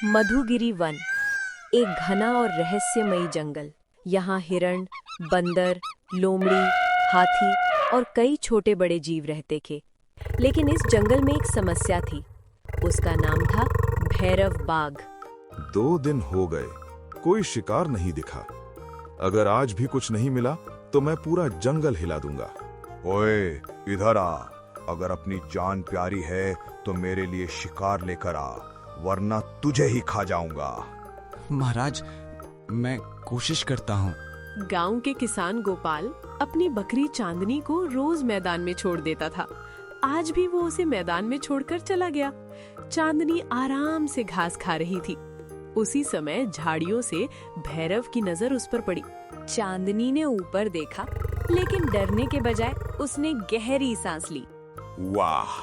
Madhugiri one, एक घना और रहस्यमयी जंगल। यहाँ हिरण, बंदर, लोमड़ी, हाथी और कई छोटे बड़े जीव रहते थे। लेकिन इस जंगल में एक समस्या थी। उसका नाम था भैरव बाघ। 2 दिन हो गए, कोई शिकार नहीं दिखा। अगर आज भी कुछ नहीं मिला तो मैं पूरा जंगल हिला दूंगा। ओए, इधर आ। अगर अपनी जान प्यारी है तो मेरे लिए शिकार लेकर आ, वरना तुझे ही खा जाऊंगा। महाराज, मैं कोशिश करता हूँ। गांव के किसान गोपाल अपनी बकरी चांदनी को रोज मैदान में छोड़ देता था। आज भी वो उसे मैदान में छोड़कर चला गया। चांदनी आराम से घास खा रही थी। उसी समय झाड़ियों से भैरव की नजर उस पर पड़ी। चांदनी ने ऊपर देखा, लेकिन डरने के बजाय उसने गहरी सांस ली। वाह,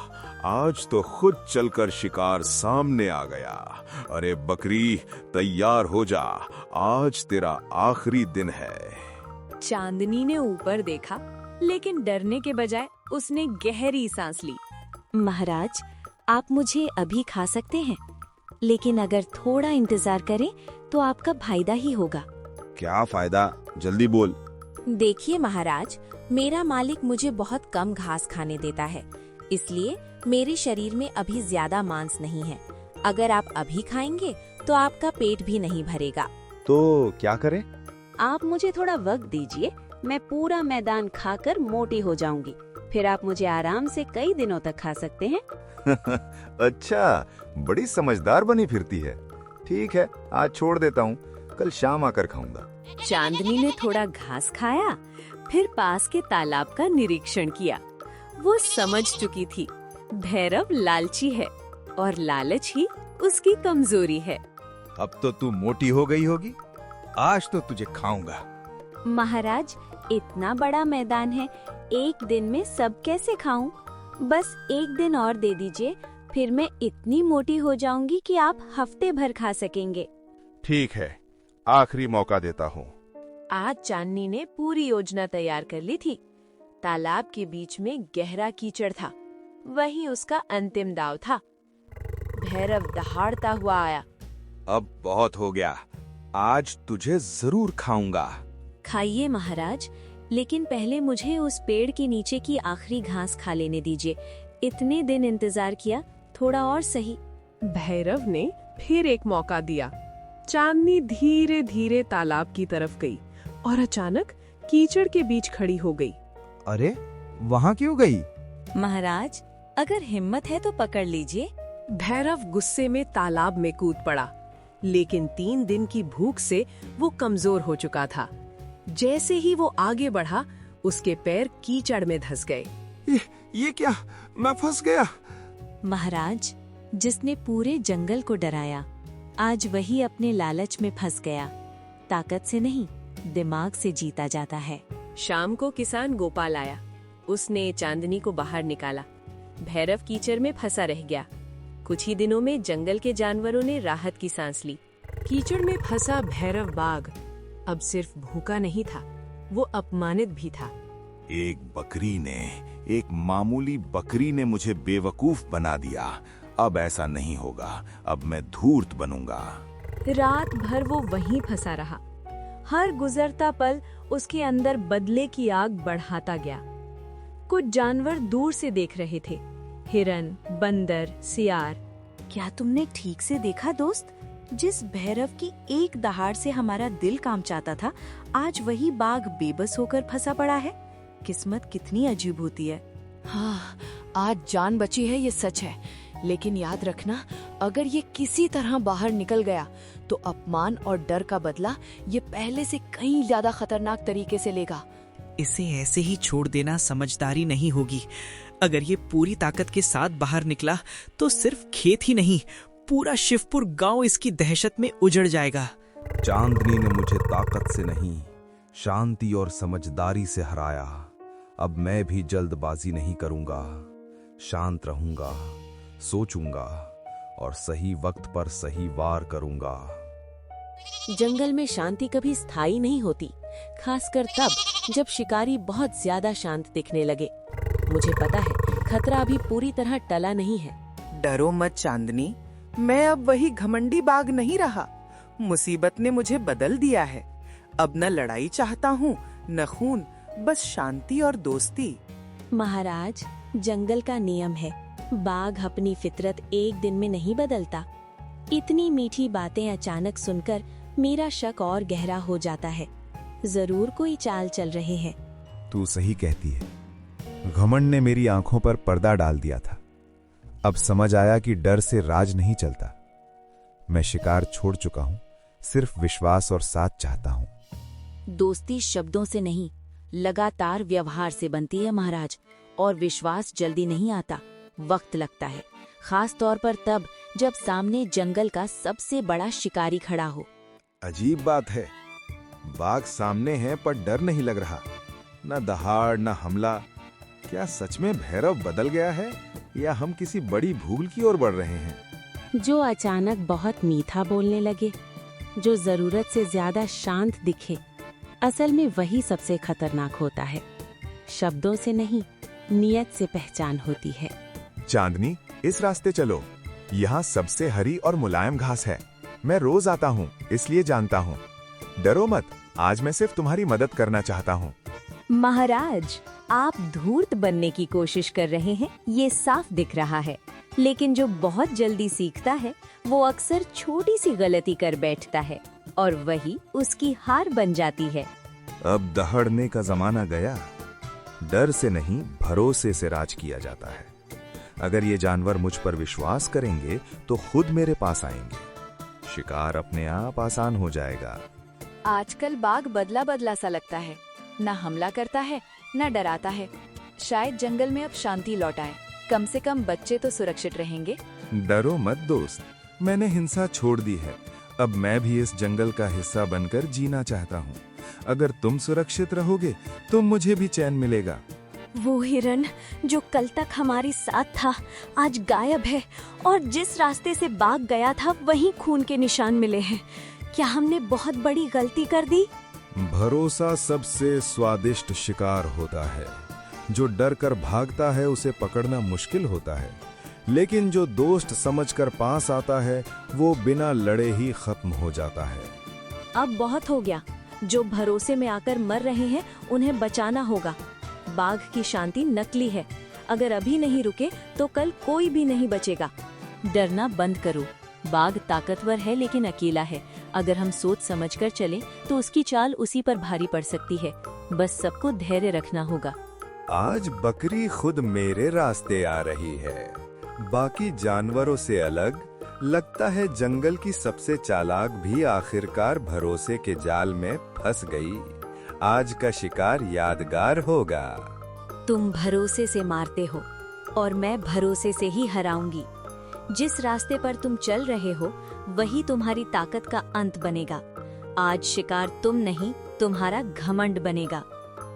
आज तो खुद चलकर शिकार सामने आ गया। अरे बकरी, तैयार हो जा, आज तेरा आखिरी दिन है। चांदनी ने ऊपर देखा, लेकिन डरने के बजाय उसने गहरी सांस ली। महाराज, आप मुझे अभी खा सकते हैं, लेकिन अगर थोड़ा इंतजार करें तो आपका फायदा ही होगा। क्या फायदा? जल्दी बोल। देखिए महाराज, मेरा मालिक मुझे बहुत कम घास खाने देता है, इसलिए मेरे शरीर में अभी ज्यादा मांस नहीं है। अगर आप अभी खाएंगे तो आपका पेट भी नहीं भरेगा। तो क्या करें? आप मुझे थोड़ा वक्त दीजिए, मैं पूरा मैदान खाकर मोटी हो जाऊंगी। फिर आप मुझे आराम से कई दिनों तक खा सकते हैं। अच्छा, बड़ी समझदार बनी फिरती है। ठीक है, आज छोड़ देता हूँ, कल शाम आकर खाऊंगा। चांदनी ने थोड़ा घास खाया, फिर पास के तालाब का निरीक्षण किया। वो समझ चुकी थी, भैरव लालची है और लालच ही उसकी कमजोरी है। अब तो तू मोटी हो गई होगी, आज तो तुझे खाऊंगा। महाराज, इतना बड़ा मैदान है, एक दिन में सब कैसे खाऊं? बस एक दिन और दे दीजिए, फिर मैं इतनी मोटी हो जाऊंगी कि आप हफ्ते भर खा सकेंगे। ठीक है, आखिरी मौका देता हूँ। आज चांदनी ने पूरी योजना तैयार कर ली थी। तालाब के बीच में गहरा कीचड़ था, वही उसका अंतिम दाव था। भैरव दहाड़ता हुआ आया। अब बहुत हो गया, आज तुझे जरूर खाऊंगा। खाइए महाराज, लेकिन पहले मुझे उस पेड़ के नीचे की आखिरी घास खा लेने दीजिए। इतने दिन इंतजार किया, थोड़ा और सही। भैरव ने फिर एक मौका दिया। चांदनी धीरे धीरे तालाब की तरफ गई और अचानक कीचड़ के बीच खड़ी हो गई। अरे, वहाँ क्यों गई? महाराज, अगर हिम्मत है तो पकड़ लीजिए। भैरव गुस्से में तालाब में कूद पड़ा, लेकिन 3 दिन की भूख से वो कमजोर हो चुका था। जैसे ही वो आगे बढ़ा, उसके पैर कीचड़ में धंस गए। ये क्या? मैं फंस गया। महाराज, जिसने पूरे जंगल को डराया, आज वही अपने लालच में फंस गया। ताकत से नहीं, दिमाग से जीता जाता है। शाम को किसान गोपाल आया। उसने चांदनी को बाहर निकाला। भैरव कीचड़ में फंसा रह गया। कुछ ही दिनों में जंगल के जानवरों ने राहत की सांस ली। कीचड़ में फंसा भैरव बाघ अब सिर्फ भूखा नहीं था, वो अपमानित भी था। एक मामूली बकरी ने मुझे बेवकूफ बना दिया। अब ऐसा नहीं होगा, अब मैं धूर्त बनूंगा। रात भर वो वहीं फंसा रहा। हर गुजरता पल उसके अंदर बदले की आग बढ़ाता गया। कुछ जानवर दूर से देख रहे थे, हिरन, बंदर, सियार। क्या तुमने ठीक से देखा दोस्त? जिस भैरव की एक दहाड़ से हमारा दिल काम चाहता था, आज वही बाघ बेबस होकर फंसा पड़ा है। किस्मत कितनी अजीब होती है। हाँ, आज जान बची है, ये सच है। लेकिन याद रखना, अगर ये किसी तरह बाहर निकल गया तो अपमान और डर का बदला ये पहले से कहीं ज्यादा खतरनाक तरीके से लेगा। इसे ऐसे ही छोड़ देना समझदारी नहीं होगी। अगर ये पूरी ताकत के साथ बाहर निकला तो सिर्फ खेत ही नहीं, पूरा शिवपुर गांव इसकी दहशत में उजड़ जाएगा। चांदनी ने मुझे ताकत से नहीं, शांति और समझदारी से हराया। अब मैं भी जल्दबाजी नहीं करूंगा, शांत रहूंगा, सोचूंगा और सही वक्त पर सही वार करूंगा। जंगल में शांति कभी स्थायी नहीं होती, खासकर तब जब शिकारी बहुत ज्यादा शांत दिखने लगे। मुझे पता है, खतरा अभी पूरी तरह टला नहीं है। डरो मत चांदनी, मैं अब वही घमंडी बाघ नहीं रहा। मुसीबत ने मुझे बदल दिया है। अब न लड़ाई चाहता हूँ न खून, बस शांति और दोस्ती। महाराज, जंगल का नियम है, बाघ अपनी फितरत एक दिन में नहीं बदलता। इतनी मीठी बातें अचानक सुनकर मेरा शक और गहरा हो जाता है। जरूर कोई चाल चल रहे हैं। तू सही कहती है। घमंड ने मेरी आंखों पर पर्दा डाल दिया था। अब समझ आया कि डर से राज नहीं चलता। मैं शिकार छोड़ चुका हूं, सिर्फ विश्वास और साथ चाहता हूं। दोस्ती शब्दों से नहीं, लगातार व्यवहार से बनती है महाराज। और विश्वास जल्दी नहीं आता, वक्त लगता है। खास तौर पर तब जब सामने जंगल का सबसे बड़ा शिकारी खड़ा हो। अजीब बात है, बाघ सामने है पर डर नहीं लग रहा। न दहाड़ न हमला। क्या सच में भैरव बदल गया है या हम किसी बड़ी भूल की ओर बढ़ रहे हैं? जो अचानक बहुत मीठा बोलने लगे, जो जरूरत से ज्यादा शांत दिखे, असल में वही सबसे खतरनाक होता है। शब्दों से नहीं, नियत से पहचान होती है। चांदनी, इस रास्ते चलो। यहाँ सबसे हरी और मुलायम घास है। मैं रोज आता हूँ, इसलिए जानता हूँ। डरो मत, आज मैं सिर्फ तुम्हारी मदद करना चाहता हूँ। महाराज, आप धूर्त बनने की कोशिश कर रहे हैं, ये साफ दिख रहा है। लेकिन जो बहुत जल्दी सीखता है वो अक्सर छोटी सी गलती कर बैठता है और वही उसकी हार बन जाती है। अब दहाड़ने का जमाना गया। डर से नहीं, भरोसे से राज किया जाता है। अगर ये जानवर मुझ पर विश्वास करेंगे तो खुद मेरे पास आएंगे। शिकार अपने आप आसान हो जाएगा। आजकल बाघ बदला बदला सा लगता है, न हमला करता है न डराता है। शायद जंगल में अब शांति लौट आए। कम से कम बच्चे तो सुरक्षित रहेंगे। डरो मत दोस्त, मैंने हिंसा छोड़ दी है। अब मैं भी इस जंगल का हिस्सा बनकर जीना चाहता हूँ। अगर तुम सुरक्षित रहोगे तो मुझे भी चैन मिलेगा। वो हिरन जो कल तक हमारे साथ था आज गायब है और जिस रास्ते से बाघ गया था वहीं खून के निशान मिले हैं। क्या हमने बहुत बड़ी गलती कर दी? भरोसा सबसे स्वादिष्ट शिकार होता है। जो डर कर भागता है उसे पकड़ना मुश्किल होता है, लेकिन जो दोस्त समझकर पास आता है वो बिना लड़े ही खत्म हो जाता है। अब बहुत हो गया। जो भरोसे में आकर मर रहे हैं उन्हें बचाना होगा। बाघ की शांति नकली है। अगर अभी नहीं रुके तो कल कोई भी नहीं बचेगा। डरना बंद करो। बाघ ताकतवर है लेकिन अकेला है। अगर हम सोच समझकर चलें तो उसकी चाल उसी पर भारी पड़ सकती है। बस सबको धैर्य रखना होगा। आज बकरी खुद मेरे रास्ते आ रही है। बाकी जानवरों से अलग लगता है जंगल की सबसे चालाक भी आखिरकार भरोसे के जाल में फंस गई। आज का शिकार यादगार होगा। तुम भरोसे से मारते हो और मैं भरोसे से ही हराऊंगी। जिस रास्ते पर तुम चल रहे हो वही तुम्हारी ताकत का अंत बनेगा। आज शिकार तुम नहीं, तुम्हारा घमंड बनेगा।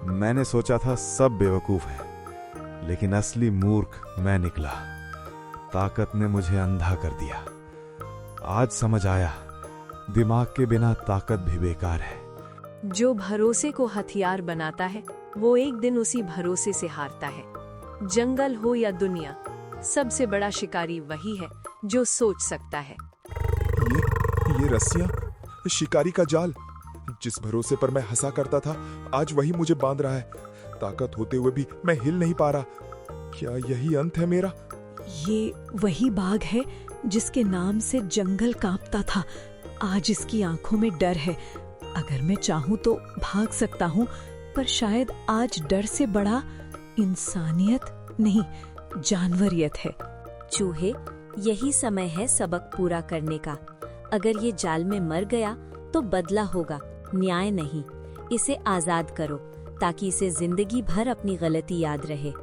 मैंने सोचा था सब बेवकूफ है, लेकिन असली मूर्ख मैं निकला। ताकत ने मुझे अंधा कर दिया। आज समझ आया, दिमाग के बिना ताकत भी बेकार है। जो भरोसे को हथियार बनाता है वो एक दिन उसी भरोसे से हारता है। जंगल हो या दुनिया, सबसे बड़ा शिकारी वही है जो सोच सकता है। ये रस्सियां, शिकारी का जाल, जिस भरोसे पर मैं हंसा करता था आज वही मुझे बांध रहा है। ताकत होते हुए भी मैं हिल नहीं पा रहा। क्या यही अंत है मेरा? ये वही बाघ है जिसके नाम से जंगल कांपता था। आज इसकी आंखों में डर है। अगर मैं चाहूं तो भाग सकता हूं, पर शायद आज डर से बड़ा इंसानियत नहीं, जानवरियत है। चूहे, यही समय है सबक पूरा करने का। अगर ये जाल में मर गया तो बदला होगा, न्याय नहीं। इसे आजाद करो ताकि इसे जिंदगी भर अपनी गलती याद रहे।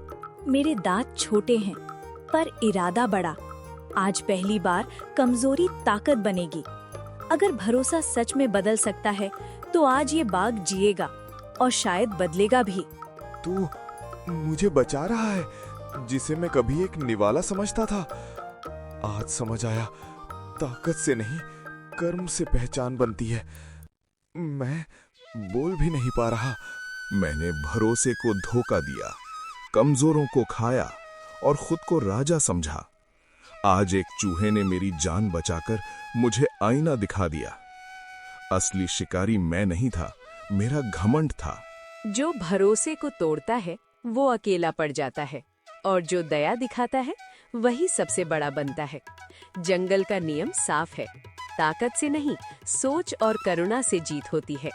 मेरे दांत छोटे हैं पर इरादा बड़ा। आज पहली बार कमजोरी ताकत बनेगी। अगर भरोसा सच में बदल सकता है तो आज ये बाघ जिएगा और शायद बदलेगा भी। तू मुझे बचा रहा है, जिसे मैं कभी एक निवाला समझता था। आज समझ आया, ताकत से नहीं कर्म से पहचान बनती है। मैं बोल भी नहीं पा रहा। मैंने भरोसे को धोखा दिया, कमजोरों को खाया और खुद को राजा समझा। आज एक चूहे ने मेरी जान बचाकर मुझे आईना दिखा दिया। असली शिकारी मैं नहीं था, मेरा घमंड था। जो भरोसे को तोड़ता है वो अकेला पड़ जाता है, और जो दया दिखाता है वही सबसे बड़ा बनता है। जंगल का नियम साफ है, ताकत से नहीं, सोच और करुणा से जीत होती है।